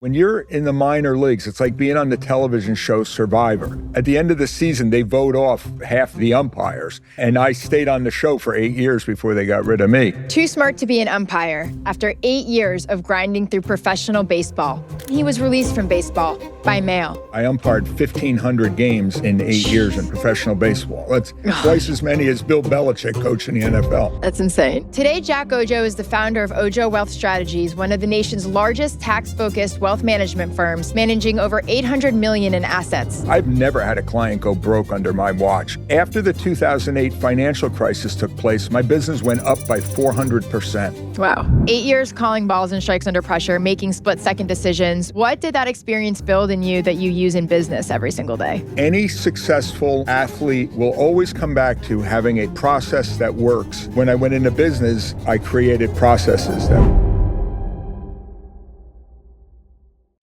When you're in the minor leagues, it's like being on the television show Survivor. At the end of the season, they vote off half the umpires. And I stayed on the show for 8 years before they got rid of me. Too smart to be an umpire. After 8 years of grinding through professional baseball, he was released from baseball by mail. I umpired 1,500 games in 8 years in professional baseball. That's twice as many as Bill Belichick coaching the NFL. That's insane. Today, Jack Oujo is the founder of Oujo Wealth Strategies, one of the nation's largest tax-focused wealth management firms, managing over $800 million in assets. I've never had a client go broke under my watch. After the 2008 financial crisis took place, my business went up by 400%. Wow. 8 years calling balls and strikes under pressure, making split-second decisions. What did that experience build in you that you use in business every single day? Any successful athlete will always come back to having a process that works. When I went into business, I created processes that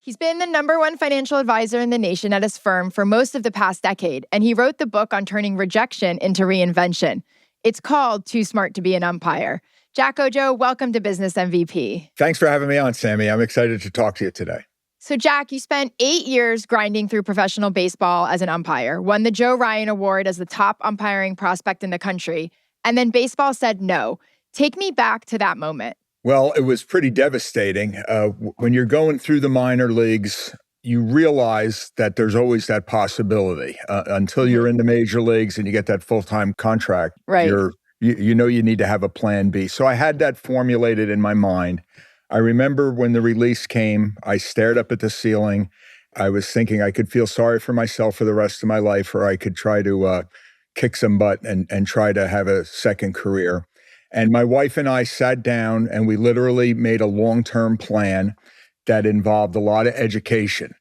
He's been the #1 financial advisor in the nation at his firm for most of the past decade, and he wrote the book on turning rejection into reinvention. It's called Too Smart to be an Umpire. Jack Oujo, welcome to Business MVP. Thanks for having me on, Sammy. I'm excited to talk to you today. So, Jack, you spent 8 years grinding through professional baseball as an umpire, won the Joe Ryan Award as the top umpiring prospect in the country, and then baseball said no. Take me back to that moment. Well, it was pretty devastating. When you're going through the minor leagues, you realize that there's always that possibility until you're in the major leagues and you get that full-time contract. Right. You know you need to have a plan B. So I had that formulated in my mind. I remember when the release came, I stared up at the ceiling. I was thinking I could feel sorry for myself for the rest of my life, or I could try to kick some butt and try to have a second career. And my wife and I sat down and we literally made a long-term plan that involved a lot of education.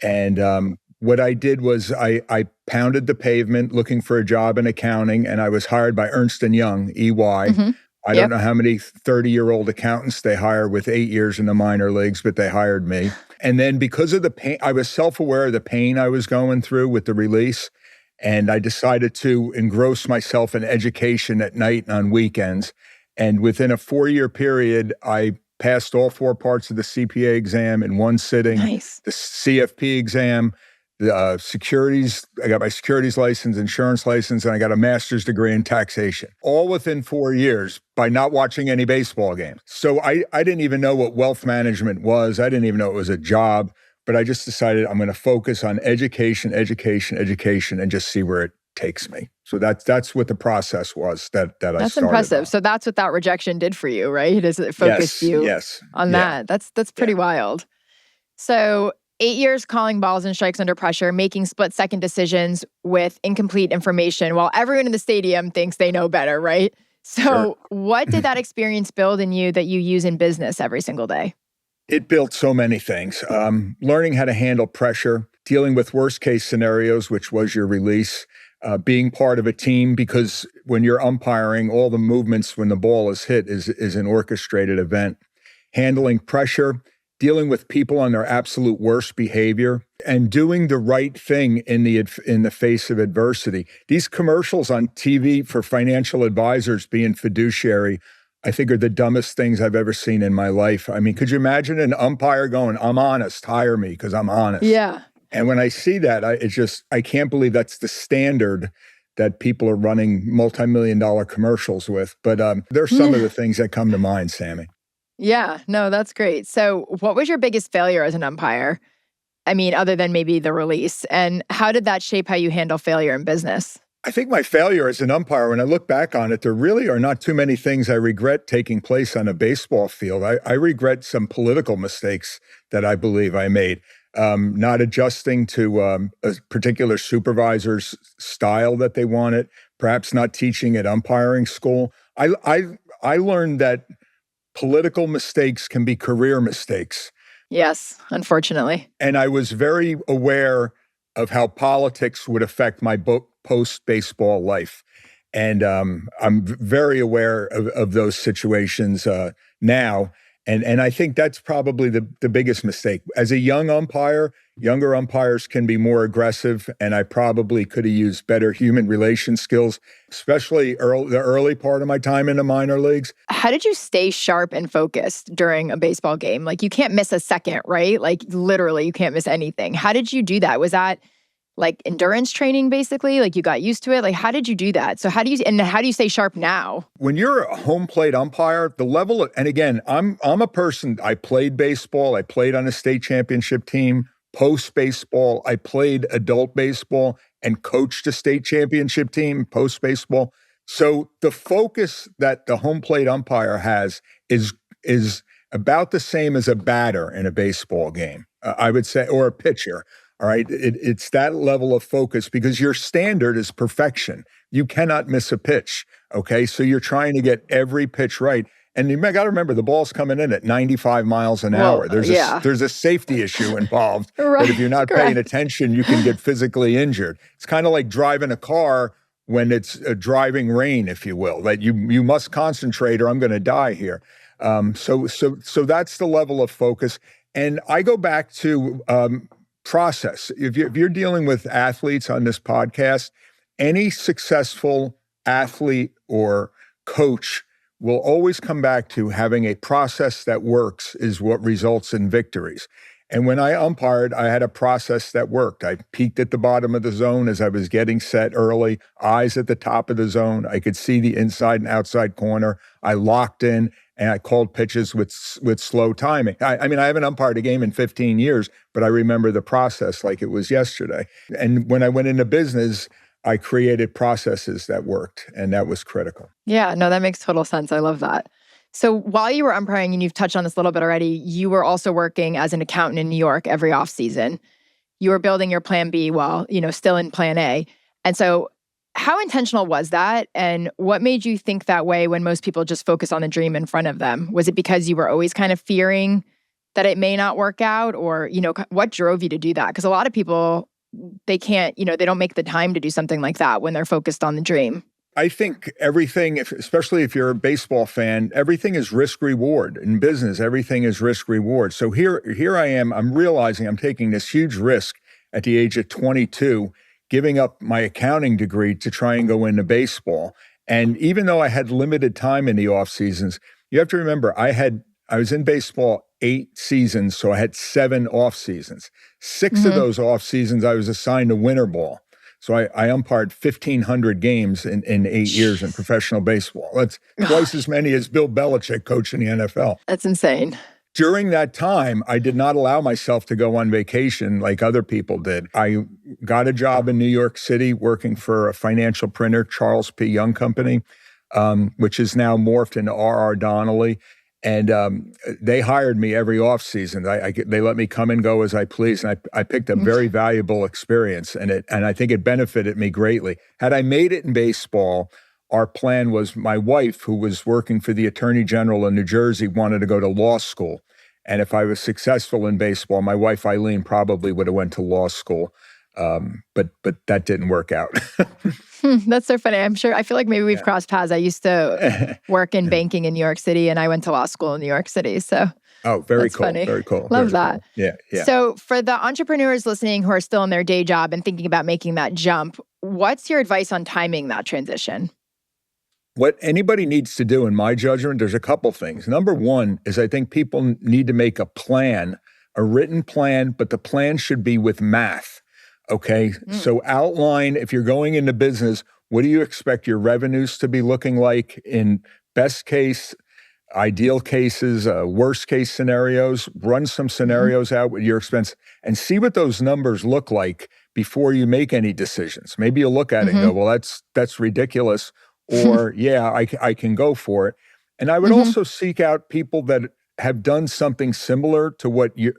And what I did was I pounded the pavement looking for a job in accounting, and I was hired by Ernst & Young, EY. Mm-hmm. I don't know how many 30-year-old accountants they hire with 8 years in the minor leagues, but they hired me. And then because of the pain, I was self-aware of the pain I was going through with the release. And I decided to engross myself in education at night and on weekends. And within a 4-year period, I passed all 4 parts of the CPA exam in one sitting. Nice. The CFP exam, the securities, I got my securities license, insurance license, and I got a master's degree in taxation. All within 4 years by not watching any baseball games. So I didn't even know what wealth management was. I didn't even know it was a job. But I just decided I'm going to focus on education, and just see where it takes me. So that's what the process was that I started. That's impressive. on. So that's what that rejection did for you, right? It focused you on that. That's pretty wild. So 8 years calling balls and strikes under pressure, making split-second decisions with incomplete information while everyone in the stadium thinks they know better, right? So what did that experience build in you that you use in business every single day? It built so many things. Learning how to handle pressure, dealing with worst case scenarios, which was your release, being part of a team, because when you're umpiring, all the movements when the ball is hit is an orchestrated event. Handling pressure, dealing with people on their absolute worst behavior, and doing the right thing in the face of adversity. These commercials on TV for financial advisors being fiduciary, I think, are the dumbest things I've ever seen in my life. I mean, could you imagine an umpire going, "I'm honest, hire me because I'm honest"? Yeah. And when I see that, I can't believe that's the standard that people are running multi-million-dollar commercials with. But there's some of the things that come to mind, Sammy. Yeah, no, that's great. So what was your biggest failure as an umpire? I mean, other than maybe the release, and how did that shape how you handle failure in business? I think my failure as an umpire, when I look back on it, there really are not too many things I regret taking place on a baseball field. I regret some political mistakes that I believe I made. Not adjusting to a particular supervisor's style that they wanted, perhaps not teaching at umpiring school. I learned that political mistakes can be career mistakes. Yes, unfortunately. And I was very aware of how politics would affect my post-baseball life. And I'm very aware of those situations now. And I think that's probably the biggest mistake. As a young umpire, younger umpires can be more aggressive, and I probably could have used better human relation skills, especially the early part of my time in the minor leagues. How did you stay sharp and focused during a baseball game? Like, you can't miss a second, right? Like, literally, you can't miss anything. How did you do that? Was that like endurance training, basically? Like, you got used to it? Like, how did you do that? So how do you stay sharp now? When you're a home plate umpire, the level of, and again, I'm a person, I played baseball, I played on a state championship team. Post baseball, I played adult baseball and coached a state championship team post baseball. So the focus that the home plate umpire has is about the same as a batter in a baseball game, I would say, or a pitcher. All right. It's that level of focus because your standard is perfection. You cannot miss a pitch. Okay. So you're trying to get every pitch right. And you got to remember, the ball's coming in at 95 miles an hour. There's a safety issue involved. Right, but if you're not paying attention, you can get physically injured. It's kind of like driving a car when it's a driving rain, if you will, that you must concentrate or I'm going to die here. So that's the level of focus. And I go back to process. If you're dealing with athletes on this podcast, any successful athlete or coach will always come back to having a process that works is what results in victories. And when I umpired, I had a process that worked. I peeked at the bottom of the zone as I was getting set early, eyes at the top of the zone. I could see the inside and outside corner. I locked in and I called pitches with slow timing. I mean, I haven't umpired a game in 15 years, but I remember the process like it was yesterday. And when I went into business, I created processes that worked, and that was critical. Yeah, no, that makes total sense. I love that. So while you were umpiring, and you've touched on this a little bit already, you were also working as an accountant in New York every off season. You were building your plan B while, still in plan A. And so how intentional was that? And what made you think that way when most people just focus on the dream in front of them? Was it because you were always kind of fearing that it may not work out? Or, what drove you to do that? Because a lot of people, they can't, they don't make the time to do something like that when they're focused on the dream. I think everything, especially if you're a baseball fan, everything is risk reward. In business, everything is risk reward. So here I am, I'm realizing I'm taking this huge risk at the age of 22, giving up my accounting degree to try and go into baseball. And even though I had limited time in the off seasons, you have to remember, I was in baseball 8 seasons, so I had 7 off seasons. 6 of those off seasons, I was assigned to winter ball. So I umpired 1,500 games in 8 years in professional baseball. That's twice as many as Bill Belichick coaching the NFL. That's insane. During that time, I did not allow myself to go on vacation like other people did. I got a job in New York City working for a financial printer, Charles P. Young Company, which is now morphed into R.R. Donnelley. And they hired me every off season. They let me come and go as I please, and I picked a very valuable experience, and I think it benefited me greatly. Had I made it in baseball, our plan was my wife, who was working for the Attorney General in New Jersey, wanted to go to law school, and if I was successful in baseball, my wife Eileen probably would have went to law school. But that didn't work out. That's so funny. I feel like maybe we've crossed paths. I used to work in banking in New York City, and I went to law school in New York City. So very cool. Funny. Very cool. Love very that. Cool. Yeah. So for the entrepreneurs listening who are still in their day job and thinking about making that jump, what's your advice on timing that transition? What anybody needs to do, in my judgment, there's a couple things. Number one is I think people need to make a plan, a written plan, but the plan should be with math. Okay, so outline, if you're going into business, what do you expect your revenues to be looking like in best case, ideal cases, worst case scenarios? Run some scenarios out with your expense and see what those numbers look like before you make any decisions. Maybe you'll look at it and go, well, that's ridiculous, or yeah, I can go for it. And I would also seek out people that have done something similar to what you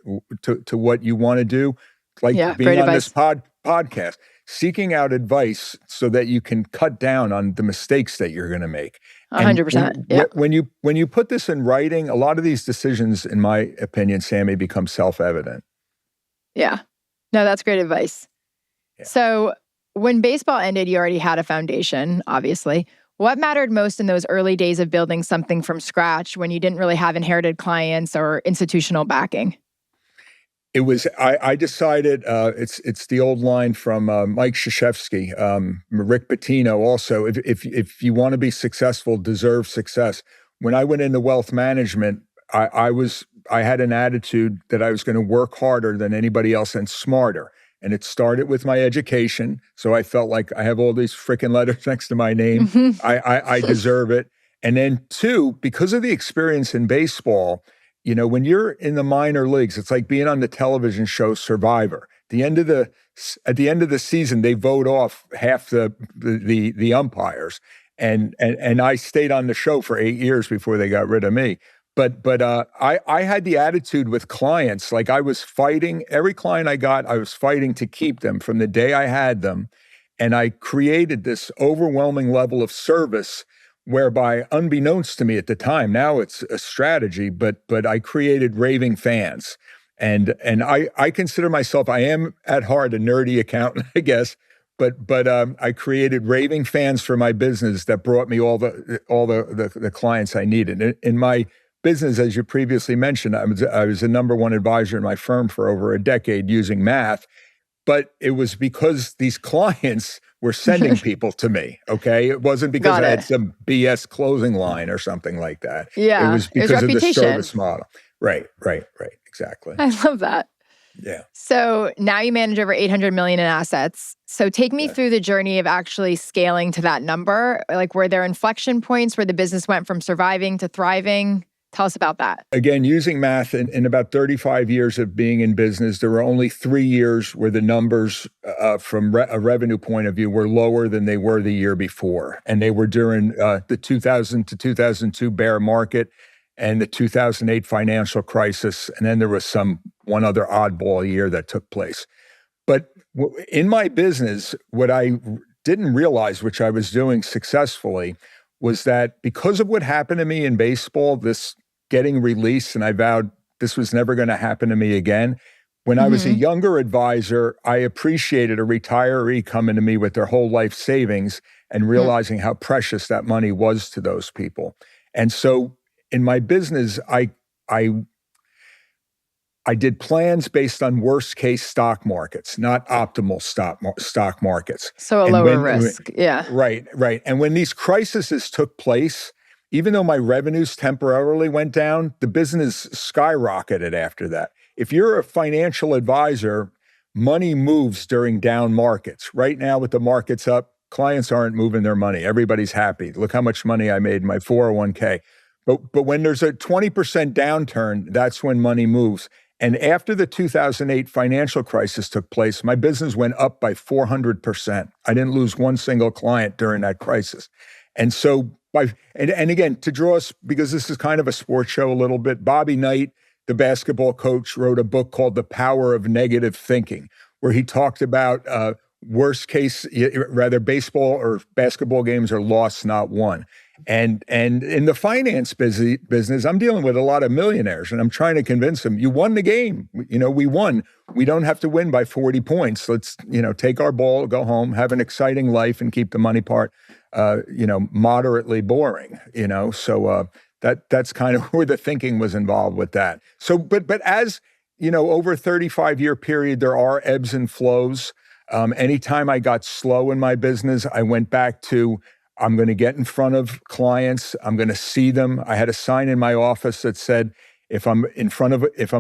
want to do. Like being on this podcast, seeking out advice so that you can cut down on the mistakes that you're going to make. 100%. When you put this in writing, a lot of these decisions, in my opinion, Sammy, become self-evident. Yeah. No, that's great advice. Yeah. So when baseball ended, you already had a foundation, obviously. What mattered most in those early days of building something from scratch when you didn't really have inherited clients or institutional backing? It was, I decided, it's the old line from Mike Krzyzewski, Rick Pitino also, if you want to be successful, deserve success. When I went into wealth management, I had an attitude that I was going to work harder than anybody else and smarter. And it started with my education. So I felt like I have all these freaking letters next to my name. I deserve it. And then two, because of the experience in baseball, when you're in the minor leagues, it's like being on the television show Survivor. At the end of the season, they vote off half the umpires, and I stayed on the show for 8 years before they got rid of me. But I had the attitude with clients, like I was fighting every client I got. I was fighting to keep them from the day I had them, and I created this overwhelming level of service, whereby, unbeknownst to me at the time, now it's a strategy, but I created raving fans. And I consider myself, I am at heart a nerdy accountant, I guess, but I created raving fans for my business that brought me all the clients I needed. In my business, as you previously mentioned, I was a number one advisor in my firm for over a decade using math. But it was because these clients were sending people to me, okay? It wasn't because I had some BS closing line or something like that. Yeah. It was because of the service model. Right, exactly. I love that. Yeah. So now you manage over $800 million in assets. So take me through the journey of actually scaling to that number. Like, were there inflection points where the business went from surviving to thriving? Tell us about that. Again, using math, in about 35 years of being in business, there were only 3 years where the numbers from a revenue point of view were lower than they were the year before. And they were during the 2000 to 2002 bear market and the 2008 financial crisis. And then there was one other oddball year that took place. But in my business, what I didn't realize, which I was doing successfully, was that because of what happened to me in baseball, this getting released, and I vowed this was never going to happen to me again. When I was a younger advisor, I appreciated a retiree coming to me with their whole life savings and realizing how precious that money was to those people. And so in my business, I did plans based on worst case stock markets, not optimal stock markets. So a lower risk, yeah. Right. And when these crises took place, even though my revenues temporarily went down, the business skyrocketed after that. If you're a financial advisor, money moves during down markets. Right now, with the markets up, clients aren't moving their money. Everybody's happy. Look how much money I made in my 401k. But when there's a 20% downturn, that's when money moves. And after the 2008 financial crisis took place, my business went up by 400%. I didn't lose one single client during that crisis. And so, and again, to draw us, because this is kind of a sports show a little bit, Bobby Knight, the basketball coach, wrote a book called The Power of Negative Thinking, where he talked about worst case, rather baseball or basketball games are lost, not won. And in the finance business, I'm dealing with a lot of millionaires, and I'm trying to convince them, you won the game. We won. We don't have to win by 40 points. Let's, take our ball, go home, have an exciting life, and keep the money part, moderately boring, So that's kind of where the thinking was involved with that. So, but as, over a 35-year period, there are ebbs and flows. Anytime I got slow in my business, I went back to, I'm going to get in front of clients. I'm going to see them. I had a sign in my office that said, if I'm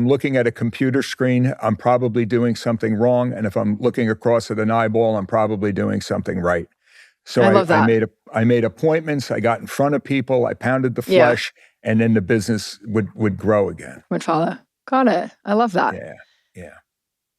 looking at a computer screen, I'm probably doing something wrong. And if I'm looking across at an eyeball, I'm probably doing something right. So I made appointments. I got in front of people. I pounded the flesh, and then the business would grow again. Would follow. Got it. I love that. Yeah.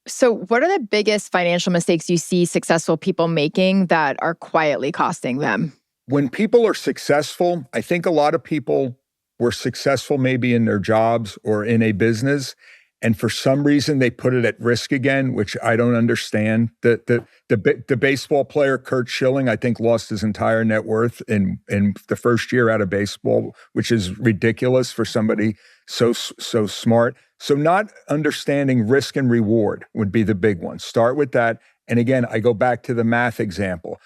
So what are the biggest financial mistakes you see successful people making that are quietly costing them? When people are successful, I think a lot of people were successful maybe in their jobs or in a business, and for some reason they put it at risk again, which I don't understand. The baseball player Curt Schilling, I think, lost his entire net worth in the first year out of baseball, which is ridiculous for somebody so smart. So not understanding risk and reward would be the big one. Start with that. And again, I go back to the math example.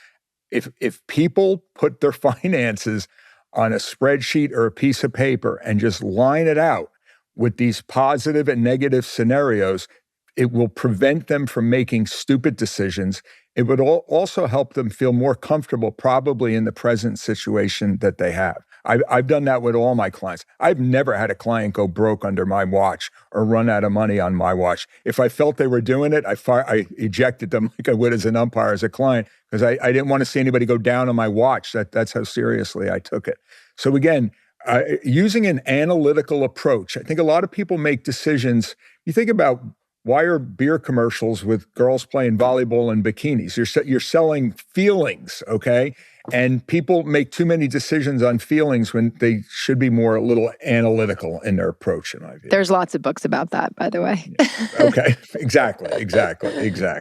if people put their finances on a spreadsheet or a piece of paper and just line it out with these positive and negative scenarios, it will prevent them from making stupid decisions. It would also help them feel more comfortable probably in the present situation that they have. I've done that with all my clients. I've never had a client go broke under my watch or run out of money on my watch. If I felt they were doing it, I ejected them like I would as an umpire, as a client, because I didn't want to see anybody go down on my watch. That's how seriously I took it. So again, using an analytical approach, I think a lot of people make decisions. You think about, why are beer commercials with girls playing volleyball in bikinis? You're selling feelings, okay? And people make too many decisions on feelings when they should be more a little analytical in their approach, in my view. There's lots of books about that, by the way. Okay, exactly.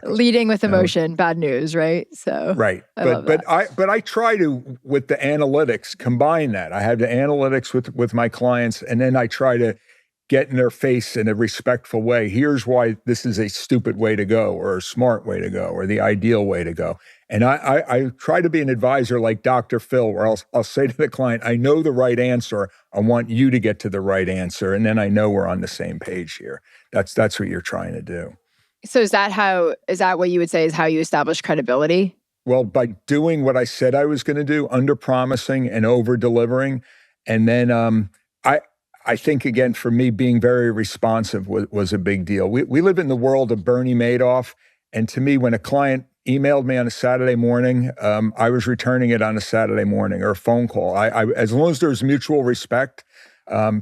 Leading with emotion, bad news, right? So right, but I try to, with the analytics, combine that. I have the analytics with my clients, and then I try to get in their face in a respectful way. Here's why this is a stupid way to go, or a smart way to go, or the ideal way to go. And I try to be an advisor like Dr. Phil, where I'll say to the client, I know the right answer. I want you to get to the right answer. And then I know we're on the same page here. That's what you're trying to do. So is that what you would say is how you establish credibility? Well, by doing what I said I was going to do, under-promising and over-delivering. And then I think, again, for me, being very responsive was a big deal. We live in the world of Bernie Madoff. And to me, when a client emailed me on a Saturday morning, I was returning it on a Saturday morning, or a phone call. As long as there was mutual respect,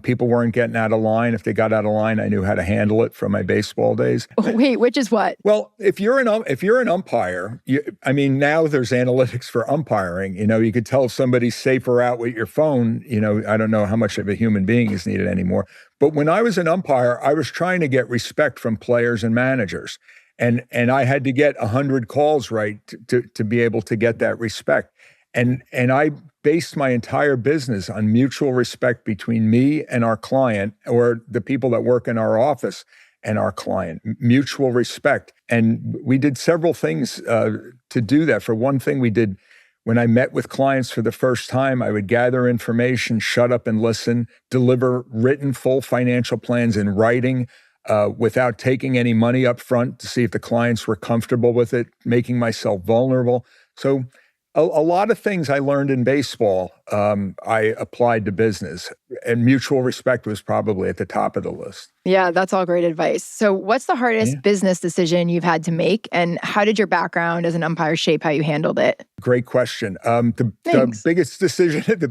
people weren't getting out of line. If they got out of line, I knew how to handle it from my baseball days. Wait, which is what? Well, if you're an umpire, now there's analytics for umpiring. You could tell if somebody's safer out with your phone. I don't know how much of a human being is needed anymore. But when I was an umpire, I was trying to get respect from players and managers. And I had to get 100 calls right to be able to get that respect. And I based my entire business on mutual respect between me and our client, or the people that work in our office and our client. Mutual respect. And we did several things to do that. For one thing, we did, when I met with clients for the first time, I would gather information, shut up and listen, deliver written full financial plans in writing, without taking any money up front, to see if the clients were comfortable with it, making myself vulnerable. So a lot of things I learned in baseball, I applied to business, and mutual respect was probably at the top of the list. Yeah, that's all great advice. So what's the hardest business decision you've had to make, and how did your background as an umpire shape how you handled it? Great question. The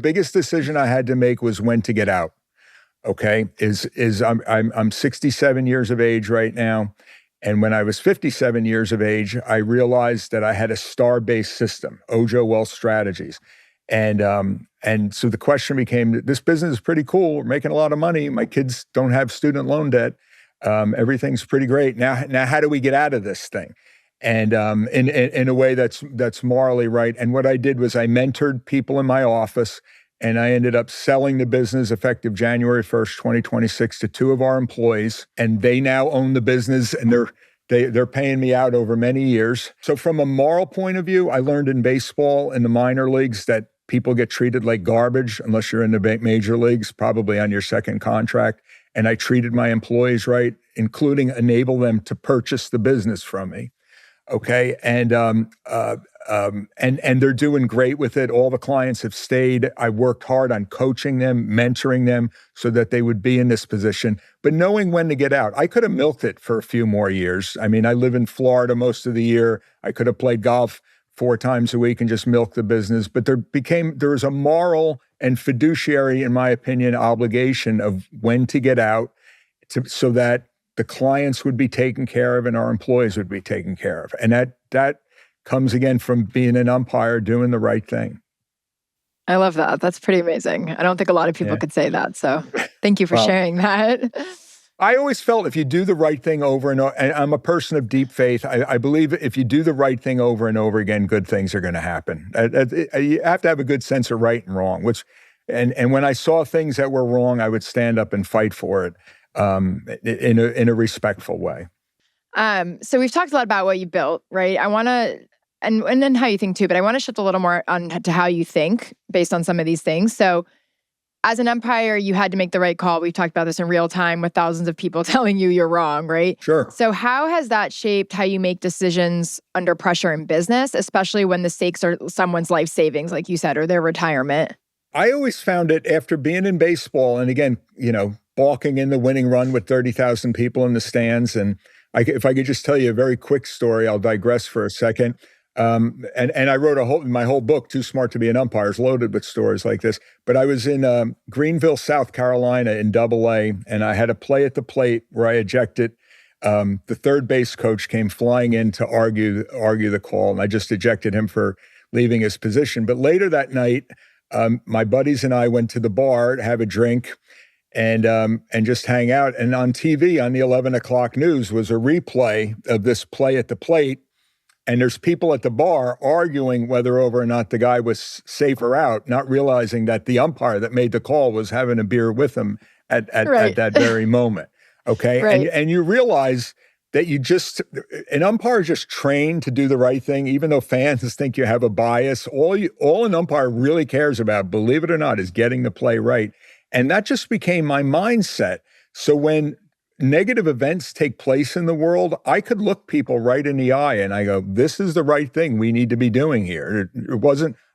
biggest decision I had to make was when to get out. Okay, I'm 67 years of age right now. And when I was 57 years of age, I realized that I had a star-based system, Oujo Wealth Strategies. And so the question became, this business is pretty cool. We're making a lot of money. My kids don't have student loan debt. Everything's pretty great. Now, how do we get out of this thing? And in a way that's morally right. And what I did was I mentored people in my office, and I ended up selling the business effective January 1st, 2026 to two of our employees. And they now own the business, and they're paying me out over many years. So from a moral point of view, I learned in baseball, in the minor leagues, that people get treated like garbage unless you're in the major leagues, probably on your second contract. And I treated my employees right, including enable them to purchase the business from me. Okay, and they're doing great with it. All the clients have stayed. I worked hard on coaching them, mentoring them, so that they would be in this position. But knowing when to get out, I could have milked it for a few more years. I mean, I live in Florida most of the year. I could have played golf 4 times a week and just milked the business. But there was a moral and fiduciary, in my opinion, obligation of when to get out, so that the clients would be taken care of and our employees would be taken care of. And that comes again from being an umpire, doing the right thing. I love that. That's pretty amazing. I don't think a lot of people could say that. So thank you for sharing that. I always felt if you do the right thing over and over, and I'm a person of deep faith, I believe if you do the right thing over and over again, good things are going to happen. You have to have a good sense of right and wrong, and when I saw things that were wrong, I would stand up and fight for it. In a respectful way. So we've talked a lot about what you built, right? I want to and then how you think too, but I want to shift a little more on to how you think based on some of these things. So as an umpire, you had to make the right call. We've talked about this in real time with thousands of people telling you you're wrong, right? Sure. So how has that shaped how you make decisions under pressure in business, especially when the stakes are someone's life savings, like you said, or their retirement? I always found it after being in baseball, and again, balking in the winning run with 30,000 people in the stands. And if I could just tell you a very quick story, I'll digress for a second. And I wrote my whole book, Too Smart to Be an Umpire, is loaded with stories like this. But I was in Greenville, South Carolina in AA, and I had a play at the plate where I ejected. The third base coach came flying in to argue the call, and I just ejected him for leaving his position. But later that night, my buddies and I went to the bar to have a drink and just hang out. And on TV, on the 11 o'clock news, was a replay of this play at the plate. And there's people at the bar arguing whether or not the guy was safe or out, not realizing that the umpire that made the call was having a beer with him at that very moment. Okay. Right. And you realize that an umpire is just trained to do the right thing, even though fans think you have a bias. All an umpire really cares about, believe it or not, is getting the play right. And that just became my mindset. So when negative events take place in the world, I could look people right in the eye and I go, this is the right thing we need to be doing here.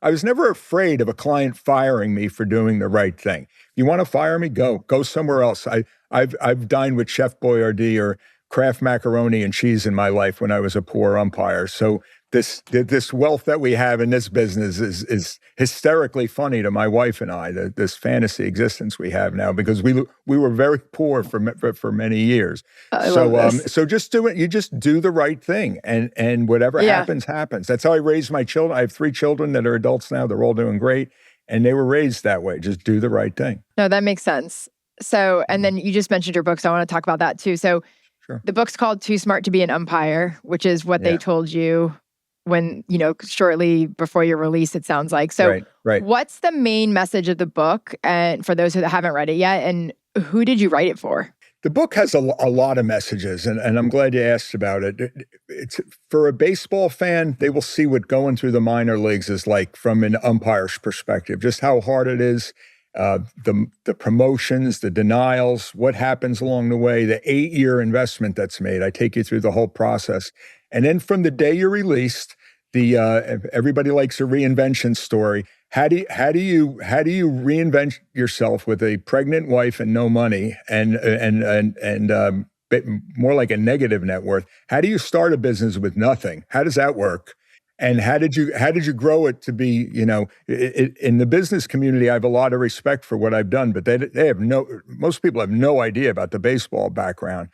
I was never afraid of a client firing me for doing the right thing. You want to fire me? Go somewhere else. I've dined with Chef Boyardee or Kraft macaroni and cheese in my life when I was a poor umpire. So this wealth that we have in this business is hysterically funny to my wife and I, this fantasy existence we have now, because we were very poor for many years. So just do it. You just do the right thing, and whatever happens, happens. That's how I raised my children. I have 3 children that are adults now. They're all doing great, and they were raised that way. Just do the right thing. No, that makes sense. So, and then you just mentioned your book, so I want to talk about that too. So, sure. The book's called Too Smart to Be an Umpire, which is what they told you when, shortly before your release, it sounds like. So right. What's the main message of the book? And for those who haven't read it yet, and who did you write it for? The book has a lot of messages, and I'm glad you asked about it. It's for a baseball fan, they will see what going through the minor leagues is like from an umpire's perspective, just how hard it is, the promotions, the denials, what happens along the way, the 8-year investment that's made. I take you through the whole process. And then from the day you're released, everybody likes a reinvention story. How do you reinvent yourself with a pregnant wife and no money and more like a negative net worth? How do you start a business with nothing? How does that work? And how did you grow it to be, in the business community, I have a lot of respect for what I've done, but most people have no idea about the baseball background.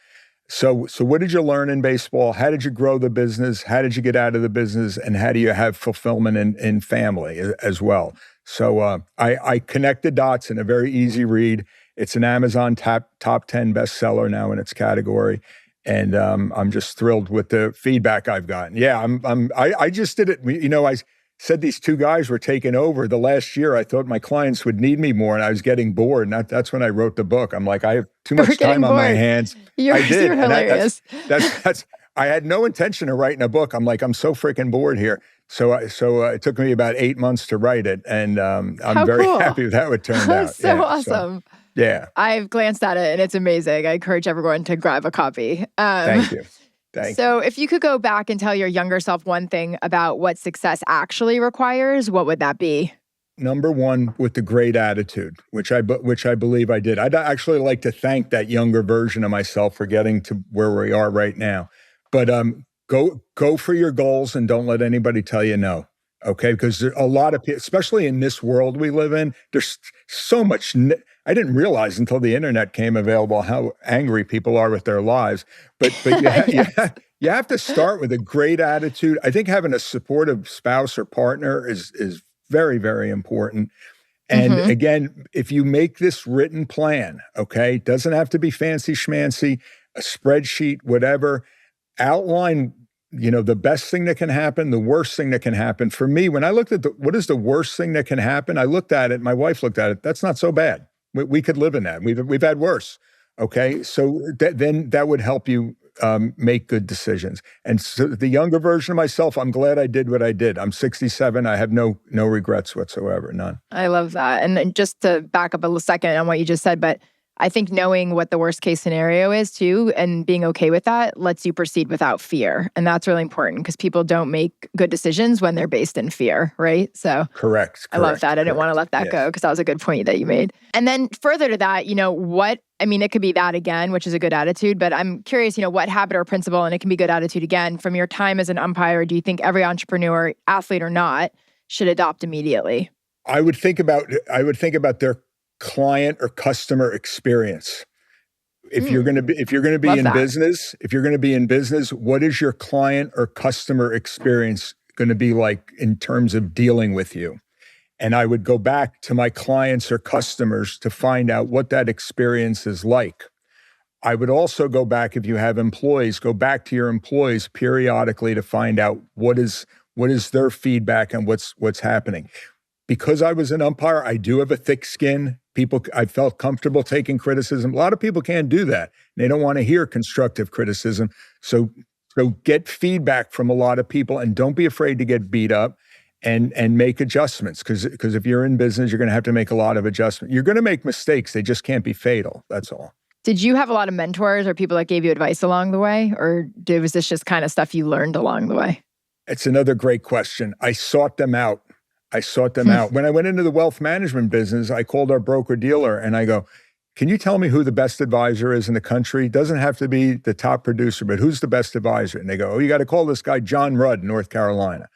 So what did you learn in baseball? How did you grow the business? How did you get out of the business? And how do you have fulfillment in family as well? So I connect the dots in a very easy read. It's an Amazon top 10 bestseller now in its category. And I'm just thrilled with the feedback I've gotten. Yeah, I just did it. I said these 2 guys were taking over. The last year, I thought my clients would need me more, and I was getting bored. And that's when I wrote the book. I'm like, I have too much time on my hands. I did. You're hilarious. That's I had no intention of writing a book. I'm like, I'm so freaking bored here. So it took me about 8 months to write it, and I'm very happy with how it turned out. So awesome. Yeah. I've glanced at it and it's amazing. I encourage everyone to grab a copy. Thank you. So if you could go back and tell your younger self one thing about what success actually requires, what would that be? Number one, with the great attitude, which I believe I did. I'd actually like to thank that younger version of myself for getting to where we are right now. But go for your goals and don't let anybody tell you no. Okay, because a lot of people, especially in this world we live in, there's so much. I didn't realize until the internet came available how angry people are with their lives. But you have to start with a great attitude. I think having a supportive spouse or partner is very, very important. And again, if you make this written plan, okay, it doesn't have to be fancy schmancy, a spreadsheet, whatever. Outline, the best thing that can happen, the worst thing that can happen. For me, when I looked at what is the worst thing that can happen, I looked at it, my wife looked at it, that's not so bad. We could live in that. We've had worse. Okay. So then that would help you make good decisions. And so the younger version of myself, I'm glad I did what I did. I'm 67. I have no regrets whatsoever, none. I love that. And just to back up a second on what you just said, but I think knowing what the worst case scenario is too, and being okay with that lets you proceed without fear. And that's really important because people don't make good decisions when they're based in fear, right? So correct. I love that. I didn't want to let that go because that was a good point that you made. And then further to that, it could be that again, which is a good attitude, but I'm curious, what habit or principle, and it can be good attitude again, from your time as an umpire, do you think every entrepreneur, athlete or not, should adopt immediately? I would think about their client or customer experience. If you're going to be in business, what is your client or customer experience going to be like in terms of dealing with you? And I would go back to my clients or customers to find out what that experience is like. I would also go back, if you have employees, go back to your employees periodically to find out what is their feedback and what's happening. Because I was an umpire, I do have a thick skin. I felt comfortable taking criticism. A lot of people can't do that. They don't want to hear constructive criticism. So get feedback from a lot of people and don't be afraid to get beat up and make adjustments. Because if you're in business, you're going to have to make a lot of adjustments. You're going to make mistakes. They just can't be fatal. That's all. Did you have a lot of mentors or people that gave you advice along the way? Or was this just kind of stuff you learned along the way? It's another great question. I sought them out. When I went into the wealth management business, I called our broker-dealer and I go, can you tell me who the best advisor is in the country? It doesn't have to be the top producer, but who's the best advisor? And they go, you got to call this guy John Rudd, North Carolina.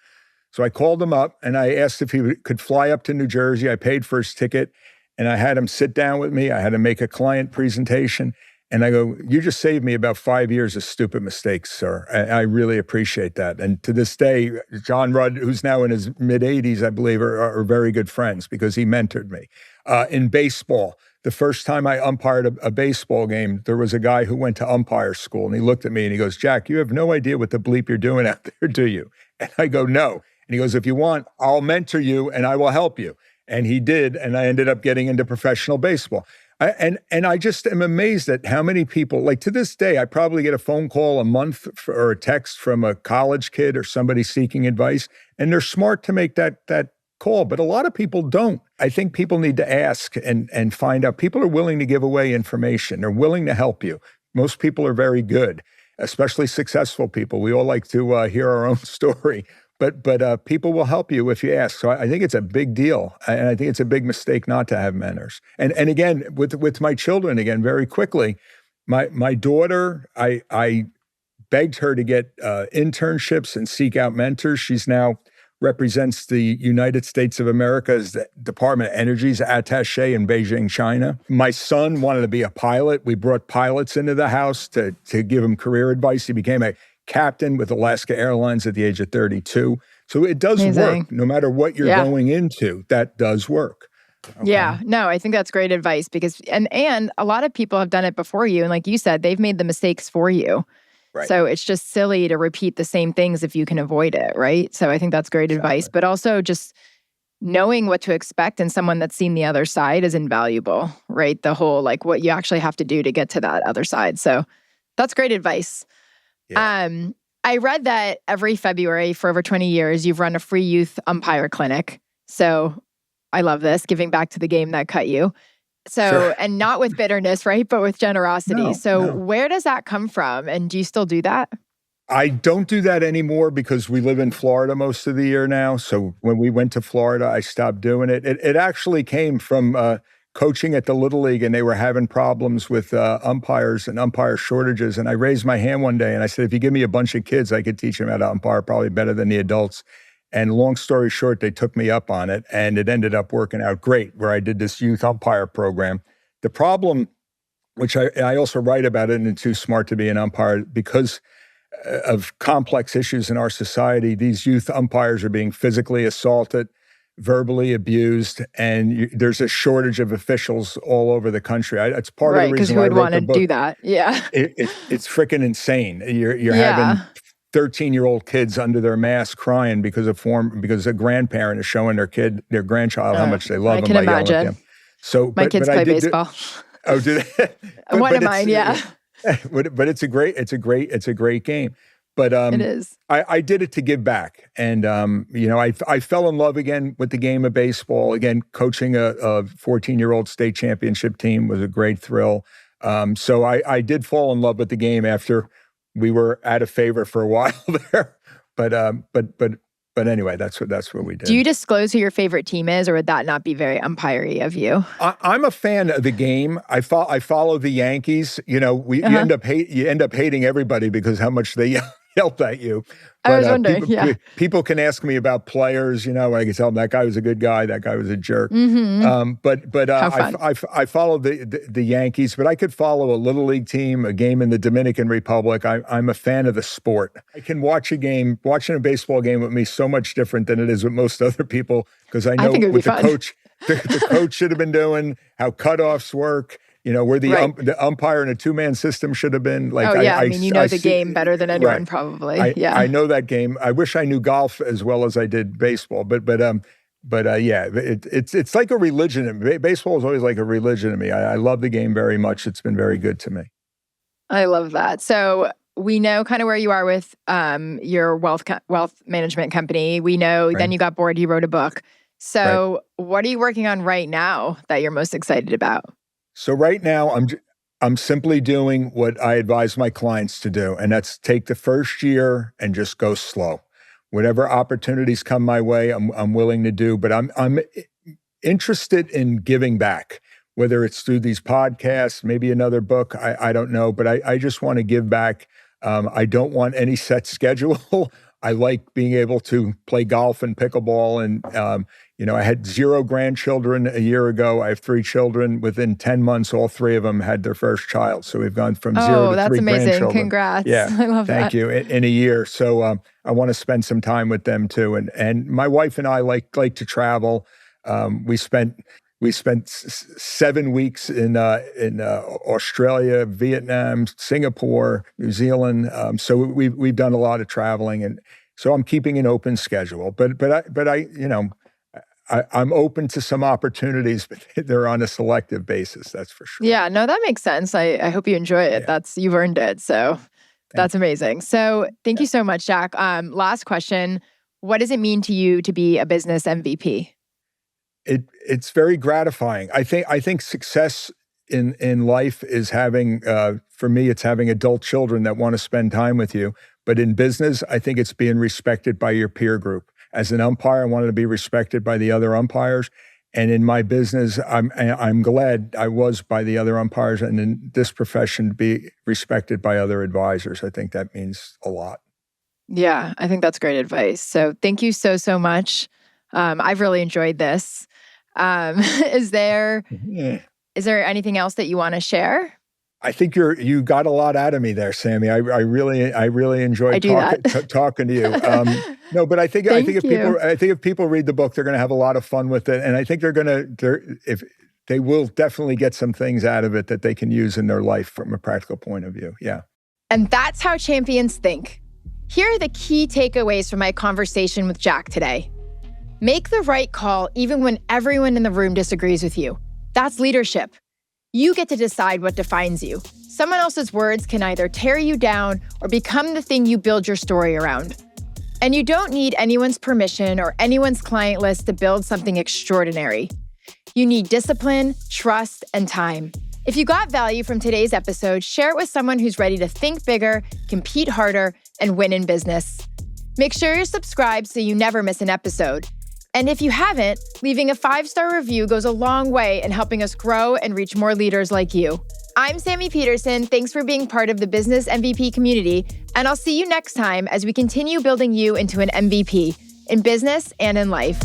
So I called him up and I asked if he could fly up to New Jersey. I paid for his ticket and I had him sit down with me. I had to make a client presentation. And I go, you just saved me about 5 years of stupid mistakes, sir. I really appreciate that. And to this day, John Rudd, who's now in his mid-80s, I believe, are very good friends because he mentored me. In baseball, the first time I umpired a baseball game, there was a guy who went to umpire school, and he looked at me and he goes, Jack, you have no idea what the bleep you're doing out there, do you? And I go, no. And he goes, if you want, I'll mentor you and I will help you. And he did, and I ended up getting into professional baseball. And I just am amazed at how many people, like to this day, I probably get a phone call a month or a text from a college kid or somebody seeking advice, and they're smart to make that call, but a lot of people don't. I think people need to ask and find out. People are willing to give away information. They're willing to help you. Most people are very good, especially successful people. We all like to hear our own story. But people will help you if you ask. So I think it's a big deal. And I think it's a big mistake not to have mentors. And again, with my children, again, very quickly, my daughter, I begged her to get internships and seek out mentors. She's now represents the United States of America as the Department of Energy's attaché in Beijing, China. My son wanted to be a pilot. We brought pilots into the house to give him career advice. He became a captain with Alaska Airlines at the age of 32. So it does work. No matter what you're going into, that does work. Okay. Yeah, no, I think that's great advice because, and a lot of people have done it before you. And like you said, they've made the mistakes for you. Right. So it's just silly to repeat the same things if you can avoid it, right? So I think that's great advice. But also just knowing what to expect and someone that's seen the other side is invaluable, right? The whole, like what you actually have to do to get to that other side. So that's great advice. Yeah. I read that every February for over 20 years, you've run a free youth umpire clinic. So I love this, giving back to the game that cut you. So, sure. And not with bitterness, right? But with generosity. Where does that come from? And do you still do that? I don't do that anymore because we live in Florida most of the year now. So when we went to Florida, I stopped doing it. It actually came from coaching at the Little League, and they were having problems with umpires and umpire shortages. And I raised my hand one day and I said, if you give me a bunch of kids, I could teach them how to umpire probably better than the adults. And long story short, they took me up on it, and it ended up working out great, where I did this youth umpire program. The problem, which I also write about it in Too Smart to Be an Umpire, because of complex issues in our society, these youth umpires are being physically assaulted, verbally abused, and there's a shortage of officials all over the country. It's part of the reason why I wrote the book. Right, because who would want to do that? Yeah. It's freaking insane. You're having 13-year-old kids under their mask crying because a grandparent is showing their grandchild how much they love them. I can imagine. So, my kids play baseball. Oh, do they? One of mine, yeah. but it's a great game. But it is. I did it to give back, and I fell in love again with the game of baseball. Again, coaching a 14-year-old state championship team was a great thrill. So I did fall in love with the game after we were out of favor for a while there. But anyway, that's what we did. Do you disclose who your favorite team is, or would that not be very umpire-y of you? I'm a fan of the game. I follow the Yankees. You end up hating everybody because how much they yelled at you. But, I was wondering, people can ask me about players. I can tell them that guy was a good guy, that guy was a jerk. Mm-hmm. But I follow the Yankees, but I could follow a little league team, a game in the Dominican Republic. I'm a fan of the sport. I can watching a baseball game with me so much different than it is with most other people, because I know what the coach should have been doing, how cutoffs work. Where the umpire in a two-man system should have been. The game better than anyone, probably. I know that game. I wish I knew golf as well as I did baseball. It's like a religion. Baseball is always like a religion to me. I love the game very much. It's been very good to me. I love that. So we know kind of where you are with your wealth management company. We know then you got bored, you wrote a book. So what are you working on right now that you're most excited about? So right now, I'm simply doing what I advise my clients to do, and that's take the first year and just go slow. Whatever opportunities come my way, I'm willing to do. But I'm interested in giving back, whether it's through these podcasts, maybe another book. I don't know, but I just want to give back. I don't want any set schedule. I like being able to play golf and pickleball, and I had 0 grandchildren a year ago. I have 3 children. Within 10 months, all 3 of them had their first child. So we've gone from 0 to 3 grandchildren. Oh, that's amazing. Congrats. Yeah. I love that. Thank you. In a year. So I want to spend some time with them too. And my wife and I like to travel. We spent 7 weeks in Australia, Vietnam, Singapore, New Zealand. So we've done a lot of traveling, and so I'm keeping an open schedule. But I'm open to some opportunities, but they're on a selective basis. That's for sure. Yeah, no, that makes sense. I hope you enjoy it. Yeah. You've earned it. So that's amazing. So thank you so much, Jack. Last question: what does it mean to you to be a business MVP? It's very gratifying. I think success in life is having, for me, it's having adult children that want to spend time with you. But in business, I think it's being respected by your peer group. As an umpire, I wanted to be respected by the other umpires. And in my business, I'm glad I was by the other umpires, and in this profession, to be respected by other advisors. I think that means a lot. Yeah, I think that's great advice. So thank you so much. I've really enjoyed this. Is there anything else that you want to share? I think you got a lot out of me there, Sammy. I really enjoyed talking to you. No, but I think if people read the book, they're going to have a lot of fun with it, and I think they will definitely get some things out of it that they can use in their life from a practical point of view. Yeah. And that's how champions think. Here are the key takeaways from my conversation with Jack today. Make the right call even when everyone in the room disagrees with you. That's leadership. You get to decide what defines you. Someone else's words can either tear you down or become the thing you build your story around. And you don't need anyone's permission or anyone's client list to build something extraordinary. You need discipline, trust, and time. If you got value from today's episode, share it with someone who's ready to think bigger, compete harder, and win in business. Make sure you're subscribed so you never miss an episode. And if you haven't, leaving a 5-star review goes a long way in helping us grow and reach more leaders like you. I'm Sammy Peterson. Thanks for being part of the Business MVP community, and I'll see you next time as we continue building you into an MVP in business and in life.